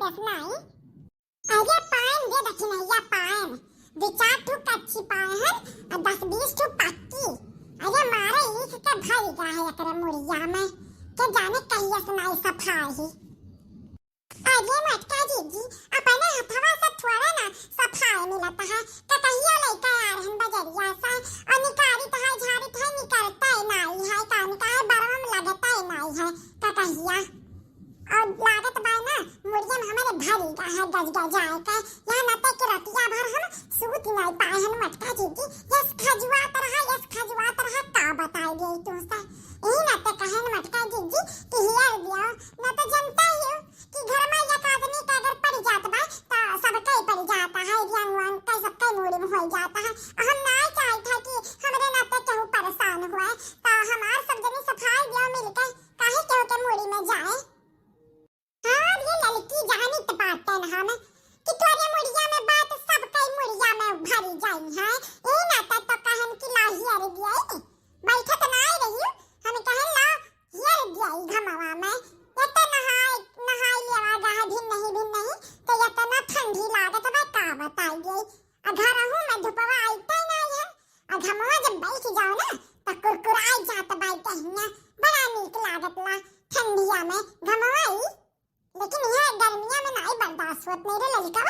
खायस नाही. अरे पान दे दक्षिणैया पान. विचार ठू कच्ची पान 10-20 ठू पक्की. अरे मारे इस के भरी गया है एकरे मुड़िया में के जाने कहिया सुनाई सफाई. अरे मटका जीजी अपने हथवा से थोड़ा ना सफाई मिलता है तो कहिया लेकर आ रहे हैं बजरिया से और निकारी तो है झाड़ी तो है निकलता ही नहीं है कान का है बरम लगता ही नहीं है तो कहिया और लागत बाय ना मुड़िया में हमारे भरी का है गज जाए का यहाँ नते की रतिया भर हम सूत नहीं पाए हैं मटका जीजी. यस खजुआ तरह का बताई गई तुमसे यही नते कहे मटका जीजी कि हियर दियो न तो जनता ही हो कि घर में एक आदमी का अगर पड़ जाता बा तो सबका ही पड़ जाता है रियांग का सबका मूड में हो जाता है. हम ना चाहते कि हमारे नाते केहू परेशान हुआ तो हमार सब जने सफाई दियो मिलकर काहे केहू के मूडी में जाए. हाँ ये लड़की जानी तो बात है ना हम कि तोरे मुड़िया में बात सबका ही मुड़िया में भरी जाई है. यही नाते तो कहन कि ला हियर दिया बैठत ना आई रही हम कहन ला हियर दिया घमवा में ये तो नहाई लेवा गया भी नहीं तो ये तो ना ठंडी लागत बा का बताई गई. घर हूं मैं धुपवा आईते नहीं है और घमवा जब बैठ जाओ ना तो कुरकुराई जात बा कहिया बड़ा नीक लागत ला ठंडिया में घमवाई. लेकिन यह गर्मिया में नहीं बर्दाश्त होत मेरे लड़का.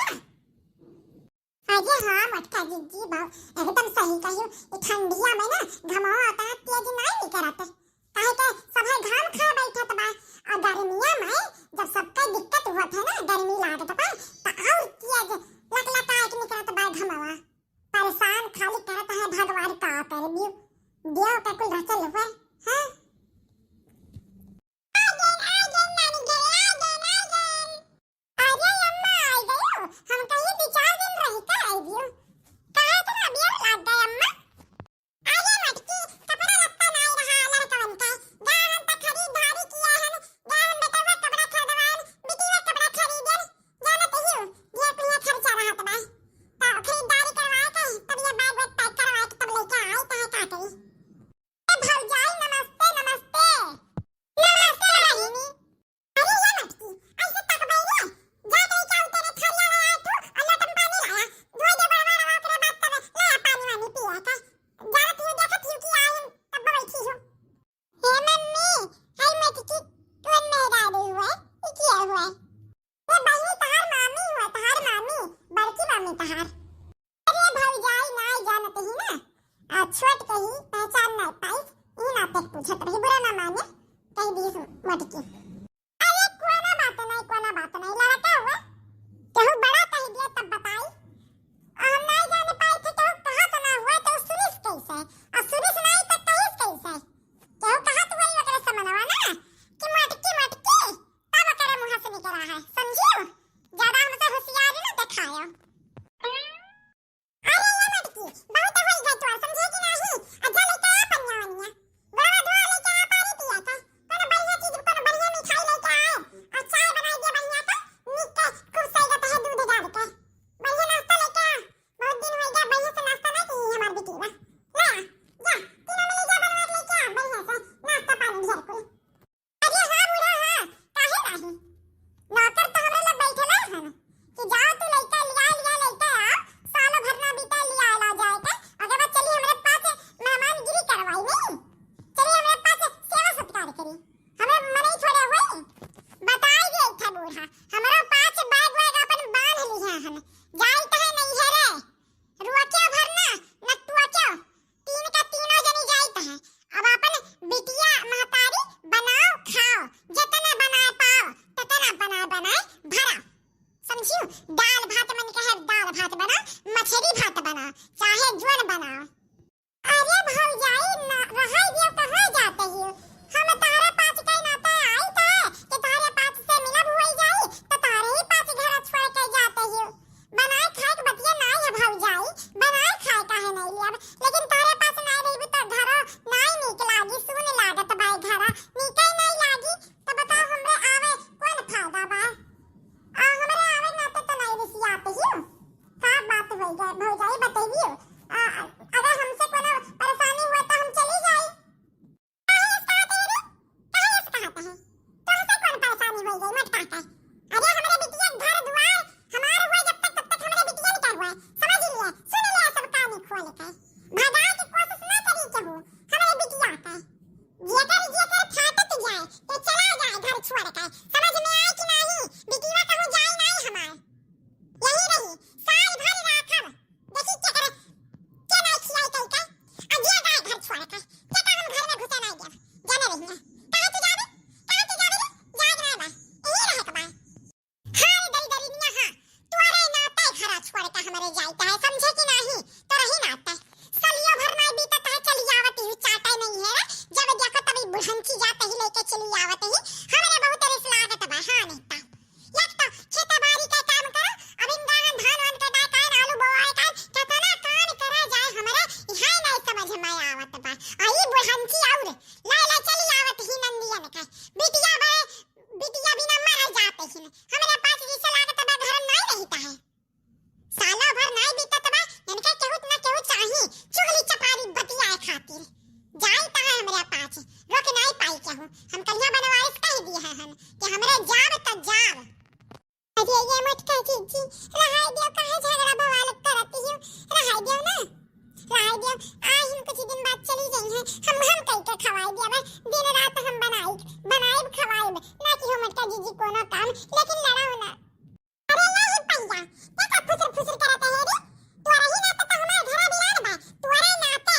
अरे हाँ मटका जीजी बात एकदम सही कहियो. ठंडिया में ना घमवा आता तेज नहीं करत काहे के सब है घाम खा बैठत बा और गर्मिया में जब सबका दिक्कत होत है ना गर्मी लागत बा तो और तेज लकलका के निकलत बा घमवा. परेशान खाली करत है भगवान का कर दियो दियो का कुल रचल हुआ. हां हम कहीं 2-4 दिन रही का आई दियो काहे तो अभी लग गए अम्मा. आगे मटकी कपड़ा लत्ता नहीं रहा लड़कवन का गाहन तक खरीदारी किया है गाहन बेटा वो कपड़ा खरीदवान बेटी वो कपड़ा खरीदन जाना तो हियो ये कुछ खर्चा रहा तो भाई तो खरीदारी करवाए का तब ये बैग वैग पैक करवाए तब लेके आई तो है का करी. ए भौजाई नमस्ते नमस्ते नमस्ते बहिनी. अरे ये मटकी ऐसे तक बैले जा के चाउ तेरे थरिया में आए तू और लोटन पानी लाया धोई दे बड़वा ओकरे बाद तब नया पानी वानी पिया का जरा तू देखत हियो कि आई तब बैठी हो. हे मम्मी हाय मटकी तू मेरा रे हुए ई किया हुए ये बहिनी तहार मामी हुए तहार मामी बड़की मामी तहार. अरे भौजाई ना जानत ही ना छोट कही पहचान नहीं पाई ई ना तक पूछत रही बुरा ना माने कह दी मटकी. अरे कोना बात नहीं लड़का हुआ केहू बड़ा कह दिया तब बताई हम नहीं जाने पाए थे केहू कहा तो ना हुआ तो सुनिस कैसे और सुनिस नहीं तो कहिस कैसे केहू कहा तो वही ओकरे समनवा ना कि मटकी तब ओकरे मुंह से निकला है समझियो. ज्यादा हमसे होशियारी ना दिखायो. अरे ये मटकी बहुत होई गई तो समझे कि नहीं अच्छा लेके आ पन्या वन्या बड़ा धोआ लेके आ पानी पिया का कोनो बढ़िया चीज कोनो बढ़िया मिठाई लेके आए और चाय बनाई दे बढ़िया का नीक के खूब सही रहता है दूध डाल के बढ़िया नाश्ता लेके आ. बहुत दिन हो गया बढ़िया से नाश्ता नहीं की हमार बेटी ना ले आ जा तीनों में ले जा बनवा के लेके आ बढ़िया से नाश्ता पानी ढेर कोई. अरे हां बुढ़ा हां काहे नहीं नौकर तो हमरे लिए बैठला है कि जाओ तू लेके लेके आ सालों भर ना बीता लिया ला जाए का अगर बात चली हमरे पास मेहमानगिरी करवाई नहीं चलिए हमरे पास सेवा सत्कार करी हमें मने छोड़े हुए बताई गई था बूढ़ा हमारा 5 बैग वैग अपन बांध ली है हम जाई तो है नहीं है रे रुआ क्या भरना नटुआ क्या तीन का तीनों जनी जाई तो है. अब अपन बिटिया महतारी बनाओ खाओ जितना बनाए पाओ ततना बनाए भरा समझियो. दाल भात मन कहे दाल भात बना मछली भात बना चाहे जोन बनाओ. अरे भौजाई ना रहाई दियो कहां जाते हो हम तारे पास कई नाते आई था कि तारे पास से मिलब होई जाई तो तारे ही पास घर छोड़ के जाते हो बनाए खाए घर छोड़ के, समझ में आए कि नहीं? बिटिया कहूं जाए नहीं हमार, यही रही साल भर राखब, देखी क्या करे, क्या नहीं खिलाई कई के, अब ये गाय घर छोड़ के, क्या हम घर में घुसे नहीं देव, जाने रही है, कहाँ तू जाबे रे, जाग रहा बा, यही रहे के बा, हाँ रे दरी दरी निया हाँ, तोरे नाते घर छोड़ के हमारे जाइता है, समझे कि नहीं, तो रही नाते, सलियो भर नहीं बीता है, चली आवत ही चाटा नहीं है, जब देखो तभी बुढ़ंची जाते ही लेके चली आवत ही, हमारे बहुत रिस लागत बा, हाँ नहीं ता, एक तो खेती बाड़ी का काम करो, अब इन धान वान कटाए कान, आलू बोआए कान, कितना कान करा जाए हमारे, यहाँ नहीं समझ में आवत बा, आई बुढ़ंची और लाला चली आवत ही नंदिया में का, बिटिया बिना मर जाते ही, हमारे पास जिसे लागत बा घर नहीं रहता है, सालों भर नहीं बीतत बा, यानी के केहू ना केहू चाहिए, चुगली चपारी बतियाए खातिर, जाइता है हमारे पास, रोक नहीं पाई केहू, हम कन्या बनवारिस कह दिए हैं हम, कि हमरे जाब त जाब, अरे ये मत कह जी, रहाई दियो कहे झगड़ा बवाल करती हूँ, रहाई दियो ना, रहाई दियो, आज हम कुछ दिन बाद चली गई हैं, हम कह के खवाई दिया बा, दिन रात हम बनाई खवाई, ना कि हम मटका जी कोनो काम, लेकिन लड़ाओ ना, अरे नहीं पैया, देखो फुसर करते हैं रे, तोरा ही नाते तो हमारे घर बिलान बा, तोरे नाते,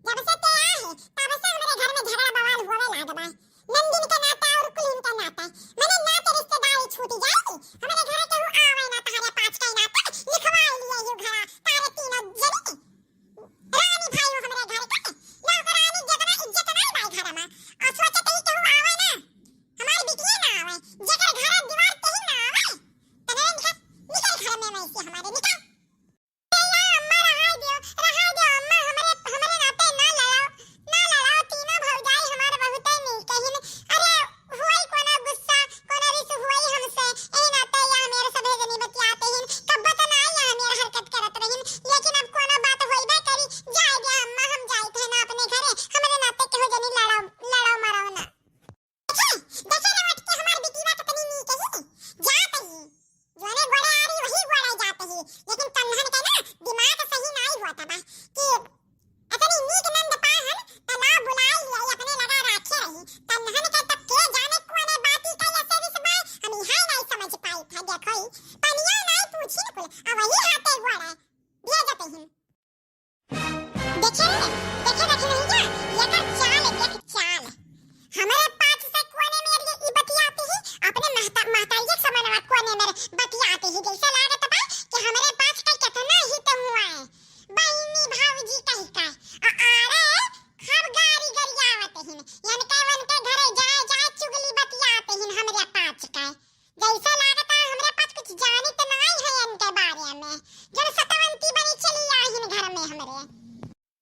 जब से ते आए तब से हमारे घर में झगड़ा बवाल होवे लाग बा, नंदिनी के नाते और कुलीन के नाते, मैंने नाते रिश्तेदारी छूट जाएगी, हमारे घर केहू आवे ना तारे पांच के नाते, लिखवा लिए यू घर, तारे तीनों जनी, रानी भाई हो हमारे घर के, नौकरानी जितना इज्जत नहीं भाई घर में, और सोचते ही केहू आवे ना, हमारी बिटिया ना आवे, जेकर घर दीवार पे ही ना आवे, तने निकल घर में वैसे हमारे निकल, अम्मा रहाई दियो अम्मा, हमारे नाते ना लड़ाओ, तीनों भौजाई हमारे बहुते नहीं कहिन, अरे हुई कोनो गुस्सा, कोनो रिस हुई हमसे, ए नाते या मेरे सभे जनी बतियाते हिन, कब तो ना या मेरा हरकत करत रहिन, लेकिन अब कोनो बात होइबे करी, जाए गया अम्मा, हम जाइत है ना अपने घरे, हमारे नाते केहू जनी लड़ाओ मराओ ना, देखे ना मत के हमारी बिटिया कितनी नी कही, जात ही जोने गोड़े आ रही वही गोड़े जाते ही, लेकिन कन्हन के ना दिमाग सही नहीं होता बा, कि अतनी नीक नंद पाहन तना बुलाई लिया अपने लगा राखे रही, कन्हन के तब के जाने कोने बाती का ऐसे विसबा, हम यही नहीं समझ पाई था, देखो ही पनिया नहीं पूछी न कुल, अब वही हाथे गोड़े दिया जाते हैं, देखे नहीं क्या, ये कर चाल, हमारे पास से कोने में ये बतियाती ही, अपने महतारी समानवा कोने में बतियाती ही, जैसे लागत बा कि हमारे पास का कितना ही तो हुआ है, बहनी भाऊजी कही का, अरे खब गारी गरियावत ही, यानी के वन के घरे जाए चुगली बतियाते ही हमारे पास का, जैसे लागत है हमारे पास कुछ जानी तो नहीं है इनके बारे में, जब सतवंती बनी चली आई घर में हमारे,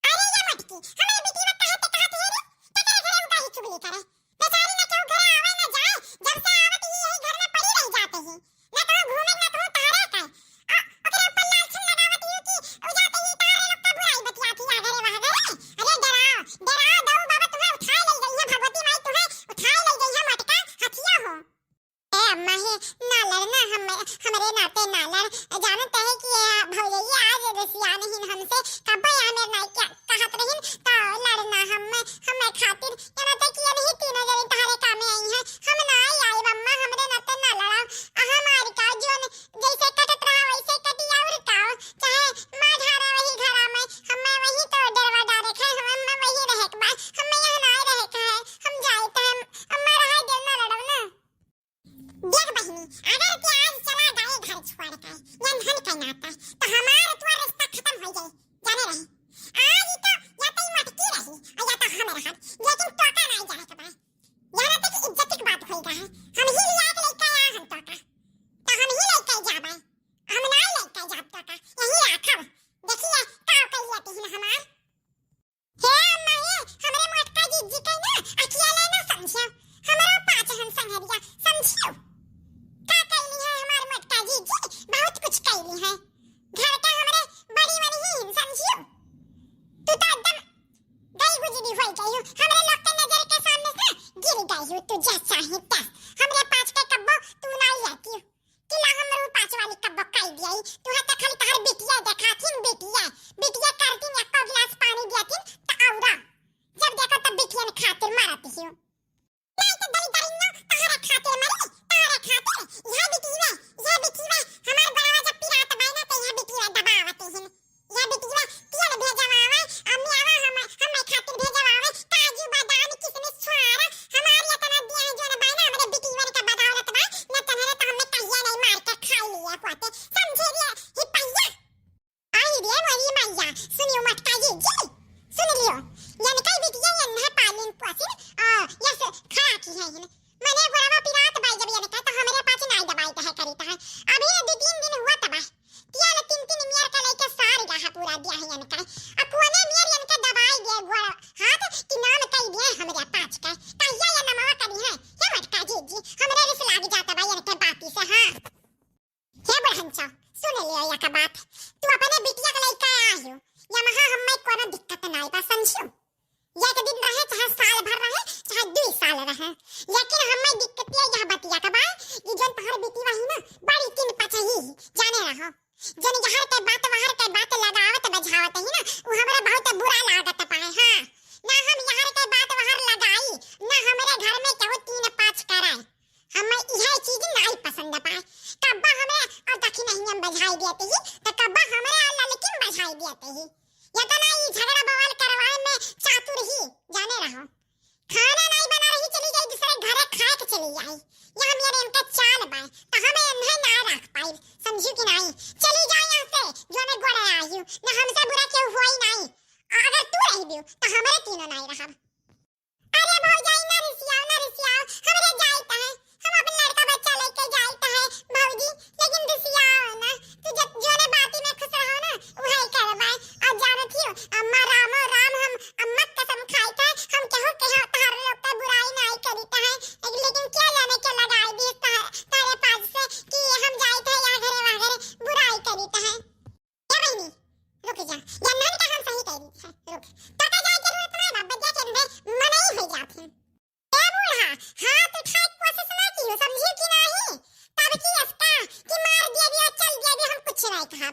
अरे ये मटकी हमारी बेटी में कहते है रे, तेरे घरे उनका ही चुगली करे, बेचारी ना क्यों घरे आवे ना जाए, जब से आवत ही यही घर में पड़ी रह जाते ही, ना तो घूमे ना तो तारे का, ओकरे ऊपर लालछन लगावत ही कि ओ जाते ही तारे लोग का बुराई बतियाती आ घरे वहां घरे, अरे डराओ दो बाबा तुम्हें उठाए ले गई है, भगवती माई तुम्हें उठाए ले गई है मटका, हथिया हो, ए अम्मा ही ना लड़ना, हमारे नाते ना लड़, जानते हैं कि भौजैया आज रसिया नहीं हमसे, कब या मेरे नहीं क्या कहत रहिन, तो लड़ना हमें खातिर, या तो कि नहीं तीनों जने तारे काम में आई हैं, हम ना आई अम्मा, हमरे नाते ना लड़ाओ, हमारी का जोन जैसे कटत रहा वैसे कटी और काओ, चाहे मां धारा वही घरा में, हमें वही तो डरवा डारे खाए, हम वही रहे के बा, हमें यहां ना रहे के है, हम जाते हैं अम्मा रहा दे ना लड़ो ना, देख बहनी अगर कि आज चला गए घर छोड़ के, या धन का नाता, तो हमारा तो रिश्ता खत्म हो जाए, जाने रहे, आज तो या तो मटकी रही और या तो हम रहा, लेकिन टोका नहीं जाए के बा, यहाँ तक इज्जत की बात होई है, हम ही लिया के लेके आया हम टोका, तो हम ही लेके जाबे, हम ना लेके जाब टोका, यही राखब, देखिए का कर लेती है हमार, हे अम्मा हे हमरे मटका जी के ना अकेले ना समझो, हमारा पांच हम संगरिया समझियो, का कैली है हमार मटका जी बहुत कुछ कैली है, घर का हमारे बड़ी बड़ी ही समझियो, तू तो एकदम गई गुजरी होई गई हो, हमरे लोग के नजर के सामने से गिर गई हो, तू जैसा ही ता, हमरे पांच के कब्बो तू नहीं आती हो, किला हमरे पांच वाली कब्बो कई दिया, तू है तो खाली तार बेटिया देखाथिन, बेटिया करती एक गिलास पानी दियाथिन, तो औरा जब देखो तब बेटिया ने खातिर मारती हो, नहीं तो दली दरी ना तारा खातिर है हिन मने गोड़वा पिरात बाई जब ये तो हमरे पास नाई दबाई कहे करीता है अभी ने 2-3 दिन हुआ तबा तिया ने 3-3 मियर का लेके सार गया पूरा दिया है इनका अब कोने मियर इनका दबाई दे गोड़ हाथ कि नाम कई दिए हमरे पास का कहिया ये नमवा करी है ये मटका जी हमरे रिस लाग जाता भाई इनके बाती से हां हे बहनचा सुन ले या का बात तू अपने बिटिया का लेके आयो या महा हम्मे कोनो दिक्कत नहीं बा समझो या के दिन रहे चाहे साल भर रहे चाहे 2 साल रहे लेकिन हमें दिक्कत ये यह बतिया का बा कि जन तहर बेटी वही ना बड़ी तीन पचही जाने रहो जन यहर के बात वहर के बात लगावत बजावत ही ना वो हमरा बहुत बुरा लागत पाए हां ना हम यहर के बात वहर लगाई ना हमरे घर में केहू 3-5 कराए हमें यह चीज नहीं पसंद पाए कब्बा हमें और दखी नहीं हम बजाई देते ही तो कब्बा हमें ललकिन बजाई देते ही या तो नहीं झगड़ा बवाल करवाए में चातुर ही जाने रहो खाना नहीं बना रही चली गई दूसरे घर खाए के चली आई या मेरे इनका चाल बाय तो हमें नहीं ना रख पाई समझू कि नहीं चली जा यहां से जो मैं गोड़ा आई हूं ना हमसे बुरा क्यों हुआ ही नहीं अगर तू रही भी तो हमारे तीनों नहीं रहा अरे भौजाई ना रिसिया हमरे जाईता है हम अपन लड़का बच्चा लेके जाईता है भौजी लेकिन रिसिया ना तू जब जोने बाती में खुश रहो ना वही करवाए और जानत हो अम्मा राम हम अम्मा कसम खाई था हम केहू तार लोग का बुराई नहीं करीता है लेकिन क्या जाने के लगाई दी तारे पास से कि हम जाईता है या घरे वगैरह बुराई करीता है ये बहनी रुक जा या नन का हम सही कह दी है रुक तो का जाए जरूरत नहीं बाबा जा के मना ही हो जाती है ए बूढ़ा हाथ उठाए कोशिश ना की हो समझी कि नहीं तब की इसका कि मार दिया चल दिया हम कुछ नहीं कहा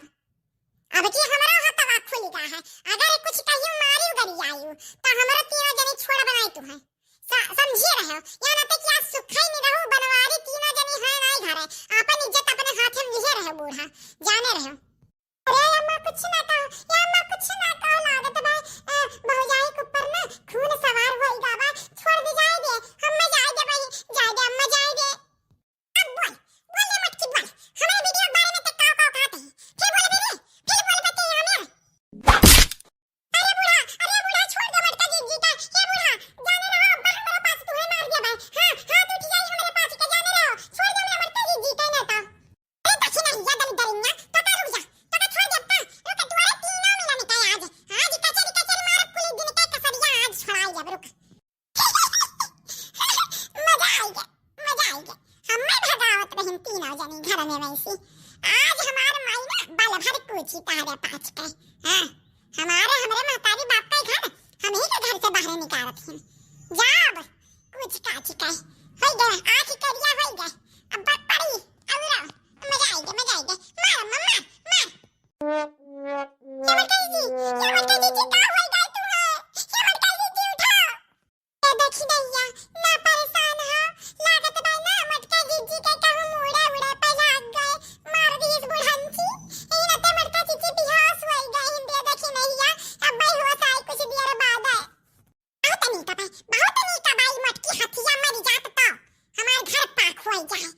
अब की हमारा हवा खुल गया है अगर कुछ कहियो मारी उगरी आयु तो हमारा तीनों जनी छोड़ बनाई तू है समझे रहो या ना तो क्या सुखाई नहीं रहू बनवारी तीनों जनी है नहीं घरे अपन इज्जत अपने हाथ में लिए रहे बूढ़ा जाने रहो अरे अम्मा कुछ ना कहो या अम्मा कुछ ना कहो लागत भाई भौजाई के ऊपर ना खून सवार होई गावा छोड़ दे जाए दे हम जाए दे भाई जाए दे अम्मा जाए दे अब बोल ले मत की बोल हमारे वीडियो के बारे में तो काव कहते हैं फिर बोल मेरे फिर बोल बते हमें अरे बूढ़ा छोड़ दे मटका जी का ये बूढ़ा जाने रहो अब्बा हमारे पास तुम्हें मार दिया भाई हां हाथ उठ जाए हमारे पास के जाने रहो छोड़ दे मेरे मटका जी का ना तो अरे दखी नहीं या दल दरिन्या तो का रुक जा तो का छोड़ दे अब्बा रुक तुम्हारे तीनों मिला निकल आज कचरी मार पुलिस दिन के कसरिया आज छुड़ाई जब रुक मजा आएगा हमें भगावत रहिन तीनों जनी घर में वैसी आज हमारे माई ना बल भर कुची तारे पाछ के हां हमरे महतारी बाप का घर हम ही के घर से बाहर निकालत हैं जाब कुछ काची का हो गया आखी करिया हो गया अब बात पड़ी अब मजा आएगा मार मम्मा मार ये मटका जी का हो गई तू है ये मटका जी उठा ये देखी दैया ना परेशान हो लागत भाई ना मटका जी के कहूं उड़े पे लाग गए मार दी इस बुढ़ंती ई ना ते मटका जी बेहोश हो गए हिंदे देखी नहीं या अब भाई होश आई कुछ देर बाद है बहुत नहीं का भाई मटकी हथिया मर जात तो हमारे घर पाक हो जाए